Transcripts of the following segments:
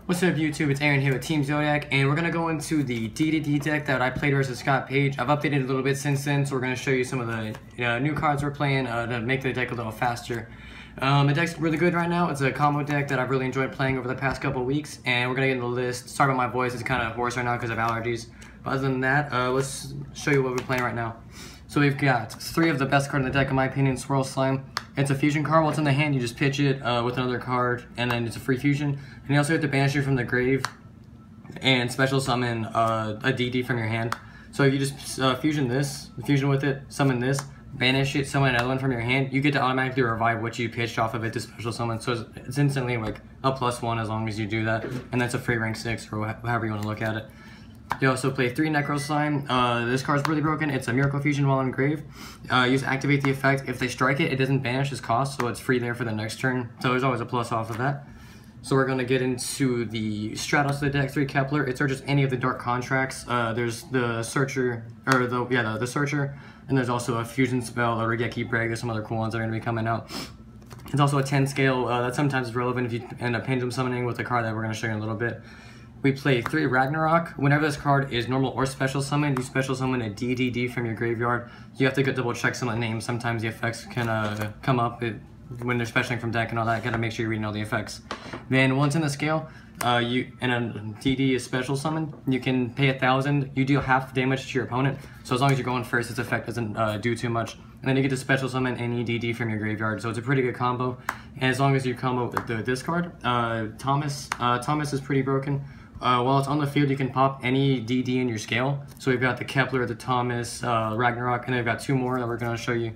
What's up YouTube, it's Aaron here with Team Zodiac, and we're going to go into the DDD deck that I played versus Scott Page. I've updated a little bit since then, so we're going to show you some of the new cards we're playing to make the deck a little faster. The deck's really good right now. It's a combo deck that I've really enjoyed playing over the past couple weeks, and we're going to get into the list. Sorry about my voice, it's kind of hoarse right now because of allergies. But other than that, let's show you what we're playing right now. So we've got three of the best cards in the deck, in my opinion. Swirl Slime. It's a fusion card. While it's in the hand, you just pitch it with another card, and then it's a free fusion. And you also have to banish it from the grave and special summon a DD from your hand. So if you just fusion with it, summon this, banish it, summon another one from your hand, you get to automatically revive what you pitched off of it to special summon. So it's instantly like a +1 as long as you do that. And that's a free rank 6 or however you want to look at it. You also play 3 Necro Slime. This card's really broken. It's a Miracle Fusion while in grave. You just activate the effect. If they strike it, it doesn't banish its cost, so it's free there for the next turn. So there's always a plus off of that. So we're going to get into the Stratos of the deck. 3 Kepler. It searches any of the dark contracts. There's the Searcher, or the Searcher, and there's also a Fusion Spell, a Regeki Break. There's some other cool ones that are going to be coming out. It's also a 10 scale. That sometimes is relevant if you end up Pendulum Summoning with a card that we're going to show you in a little bit. We play 3 Ragnarok. Whenever this card is normal or special summon, you special summon a DDD from your graveyard. You have to double check some of the names. Sometimes the effects can come up when they're specialing from deck and all that. Gotta make sure you're reading all the effects. Then once in the scale, and a DD is special summon, you can pay 1,000. You deal half damage to your opponent. So as long as you're going first, its effect doesn't do too much. And then you get to special summon any DD from your graveyard. So it's a pretty good combo. And as long as you combo with this card, Thomas is pretty broken. While it's on the field, you can pop any DD in your scale. So we've got the Kepler, the Thomas, Ragnarok, and then we've got 2 more that we're going to show you.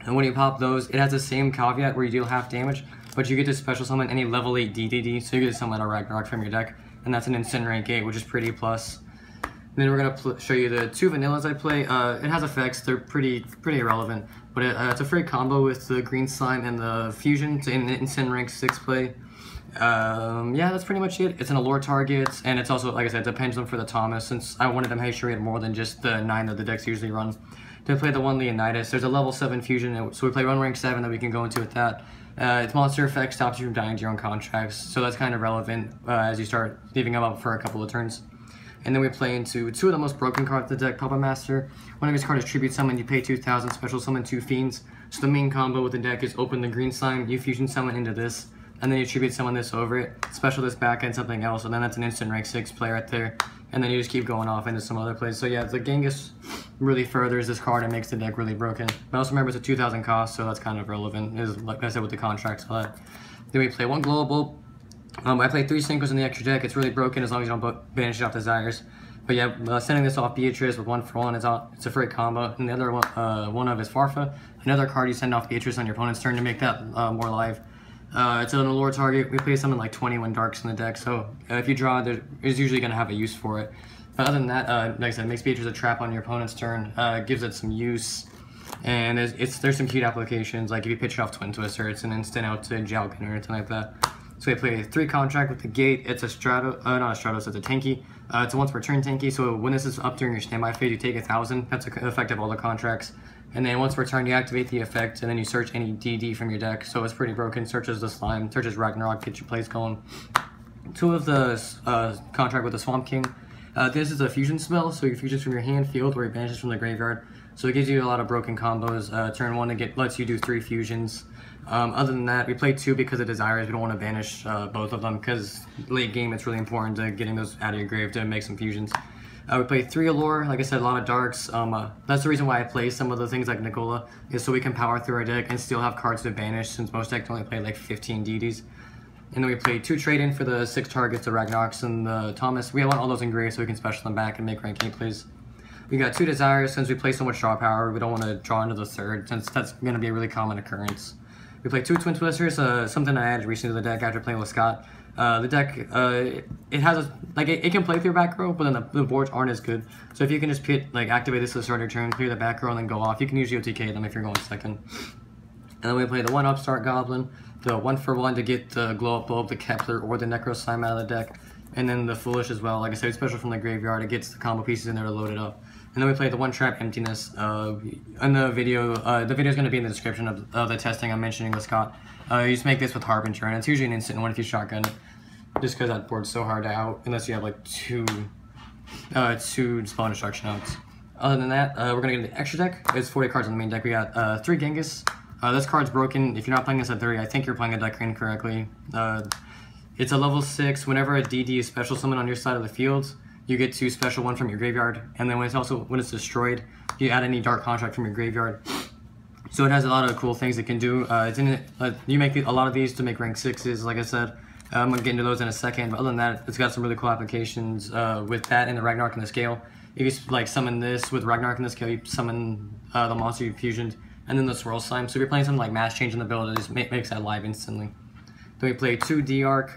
And when you pop those, it has the same caveat where you deal half damage, but you get to special summon any level 8 DDD, so you get to summon a Ragnarok from your deck, and that's an instant rank 8, which is pretty plus. And then we're going to show you the 2 vanillas I play. It has effects, they're pretty irrelevant, but it's a free combo with the green slime and the fusion to an instant rank 6 play. Yeah, that's pretty much it. It's an allure target, and it's also, like I said, it's a pendulum for the Thomas, since I wanted to make sure we had more than just the 9 that the decks usually run. To play the 1 Leonidas, there's a level 7 fusion, so we play 1 rank 7 that we can go into with that. Its monster effect stops you from dying to your own contracts, so that's kind of relevant as you start leaving them up for a couple of turns. And then we play into 2 of the most broken cards of the deck, Puppet Master. One of his cards is Tribute Summon, you pay 2,000, special summon 2 Fiends. So the main combo with the deck is open the green slime, you fusion summon into this, and then you tribute summon this over it, special this back and something else, and then that's an instant rank 6 play right there. And then you just keep going off into some other plays. So yeah, the Genghis really furthers this card and makes the deck really broken. But also remember it's a 2,000 cost, so that's kind of relevant, like I said, with the contracts all that. Then we play 1 Global. I play 3 Synchros in the extra deck. It's really broken as long as you don't banish it off Desires. But yeah, sending this off Beatrice with 1 for 1, it's a free combo. And the other one of is Farfa. Another card you send off Beatrice on your opponent's turn to make that more live. It's an allure target. We play something like 20 when Dark's in the deck, so if you draw, there's usually going to have a use for it. But other than that, like I said, it makes Beatrice a trap on your opponent's turn, gives it some use, and there's some cute applications, like if you pitch it off Twin Twister, it's an instant out to Jalkin or anything like that. So we play 3 Contract with the Gate. It's a Stratos, not a Stratos, it's a Tanky. It's a once per turn Tanky, so when this is up during your standby phase, you take 1,000. That's the effect of all the contracts. And then once per turn, you activate the effect, and then you search any DD from your deck. So it's pretty broken. Searches the slime, searches Ragnarok, get your plays going. 2 of the Contract with the Swamp King. This is a fusion spell, so you fusion from your hand, field, or you banish from the graveyard. So it gives you a lot of broken combos. Turn 1 lets you do 3 fusions. Other than that, we play 2 because of Desires. We don't want to banish both of them because late game it's really important to getting those out of your grave to make some fusions. We play 3 Allure, like I said, a lot of darks. That's the reason why I play some of the things like Nicola, is so we can power through our deck and still have cards to banish, since most decks only play like 15 DDs. And then we play 2 trade-in for the 6 targets, the Ragnaroks and the Thomas. We want all those in grave so we can special them back and make rank 8 plays. We got 2 Desires. Since we play so much draw power, we don't want to draw into the 3rd, since that's going to be a really common occurrence. We play 2 Twin Twisters, something I added recently to the deck after playing with Scott. The deck, it has it can play through back row, but then the boards aren't as good. So if you can just activate this to the start of your turn, clear the back row, and then go off, you can usually OTK them if you're going 2nd. And then we play the 1 Upstart Goblin, the 1 for 1 to get the Glow Up, the Kepler, or the Necro Slime out of the deck. And then the Foolish as well, like I said, special from the graveyard, it gets the combo pieces in there to load it up. And then we play the 1 Trap Emptiness. In the video is going to be in the description of the testing I'm mentioning with Scott. You just make this with Harbinger, and it's usually an instant one if you shotgun it. just because that board's so hard to out unless you have like two spawn destruction outs. Other than that, we're gonna get the extra deck. There's 40 cards on the main deck. We got 3 Genghis. This card's broken. If you're not playing this at 30, I think you're playing a deck incorrectly. It's a level 6. Whenever a DD is special summon on your side of the field, you get to special 1 from your graveyard. And then when it's destroyed, you add any dark contract from your graveyard. So it has a lot of cool things it can do. You make a lot of these to make rank 6s, like I said. I'm gonna get into those in a second. But other than that, it's got some really cool applications with that and the Ragnarok and the scale. If you like summon this with Ragnarok and the scale, you summon the monster you fusioned, and then the swirl slime. So if you're playing something like mass change in the build, it just makes that live instantly. Then we play 2 D-Arc.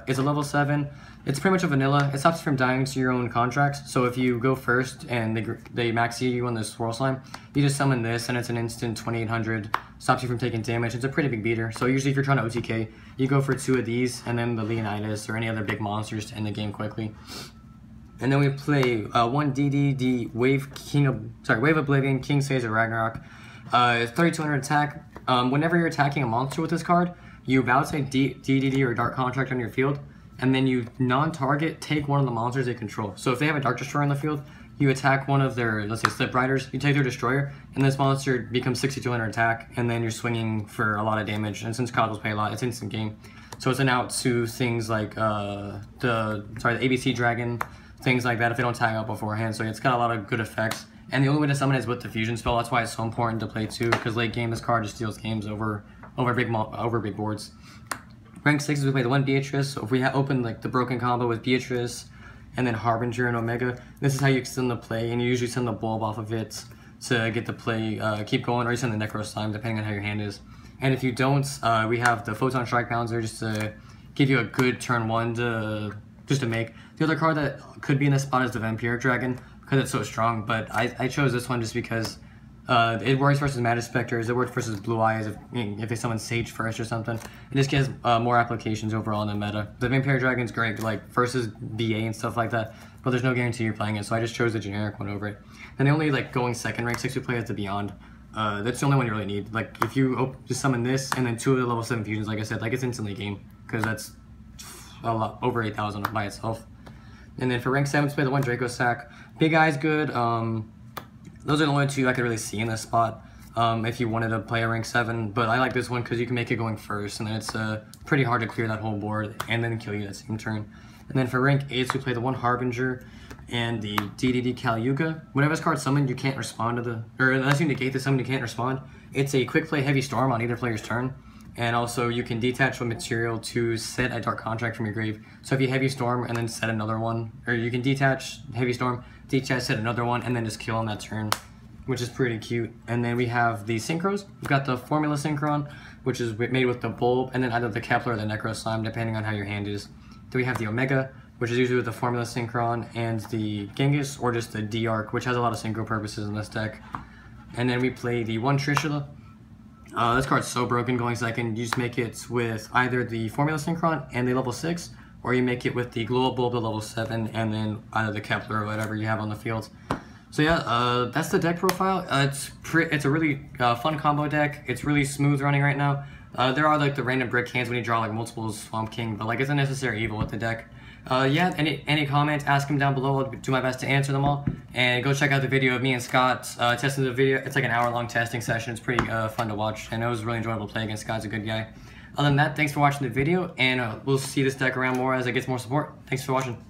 It's a level 7. It's pretty much a vanilla. It stops you from dying to your own contracts. So if you go first and they max you on the swirl slime, you just summon this and it's an instant 2800. Stops you from taking damage. It's a pretty big beater. So usually if you're trying to OTK, you go for 2 of these and then the Leonidas or any other big monsters to end the game quickly. And then we play 1 DD, the Wave Oblivion, King Caesar Ragnarok. 3200 attack. Whenever you're attacking a monster with this card, you validate DDD or Dark Contract on your field, and then you non-target take one of the monsters they control. So if they have a Dark Destroyer on the field, you attack one of their, let's say, Slip Riders, you take their Destroyer, and this monster becomes 6200 attack, and then you're swinging for a lot of damage. And since Coddles pay a lot, it's instant game. So it's an out to things like the ABC Dragon, things like that if they don't tag out beforehand. So it's got a lot of good effects. And the only way to summon it is with the fusion spell. That's why it's so important to play 2, because late game this card just steals games over big boards. Rank 6 is we play the 1 Beatrice. So if we open like the broken combo with Beatrice and then Harbinger and Omega, this is how you extend the play, and you usually send the bulb off of it to get the play keep going, or you send the Necro Slime depending on how your hand is. And if you don't, we have the Photon Strike Bouncer just to give you a good turn 1 just to make. The other card that could be in this spot is the Vampire Dragon, because it's so strong, but I chose this one just because it works versus Magic Specters, it works versus Blue Eyes if they summon Sage first or something. It just gets more applications overall in the meta. The Vampire Dragon's great, like versus BA and stuff like that, but there's no guarantee you're playing it, so I just chose the generic one over it. And the only like going second rank 6 we play is the Beyond. That's the only one you really need. Like if you just summon this and then 2 of the level 7 fusions, like I said, like it's instantly game, because that's a lot over 8,000 by itself. And then for rank 7, we play the 1 Draco Sack. Big Eye's good. Those are the only 2 I could really see in this spot if you wanted to play a rank 7. But I like this one because you can make it going first, and then it's pretty hard to clear that whole board and then kill you that same turn. And then for rank 8, we play the 1 Harbinger and the DDD Kali Yuga. Whenever this card's summoned, you can't respond to or unless you negate the summon, you can't respond. It's a quick play Heavy Storm on either player's turn. And also you can detach one material to set a Dark Contract from your grave. So if you Heavy Storm and then set another one, or you can detach Heavy Storm, detach, set another one, and then just kill on that turn, which is pretty cute. And then we have the Synchros. We've got the Formula Synchron, which is made with the Bulb, and then either the Kepler or the Necro Slime, depending on how your hand is. Then we have the Omega, which is usually with the Formula Synchron, and the Genghis, or just the D-Arc, which has a lot of synchro purposes in this deck. And then we play the 1 Trishula. This card's so broken going second. You just make it with either the Formula Synchron and the level 6, or you make it with the Glow Bulb to level 7, and then either the Kepler or whatever you have on the field. So yeah, that's the deck profile. It's a really fun combo deck. It's really smooth running right now. There are like the random brick hands when you draw like multiple Swamp King, but like it's a necessary evil with the deck. Yeah, any comments, ask them down below. I'll do my best to answer them all. And go check out the video of me and Scott testing the video. It's like an hour-long testing session. It's pretty fun to watch, and it was really enjoyable to play against. Scott's a good guy. Other than that, thanks for watching the video, and we'll see this deck around more as it gets more support. Thanks for watching.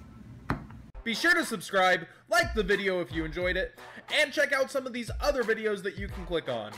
Be sure to subscribe, like the video if you enjoyed it, and check out some of these other videos that you can click on.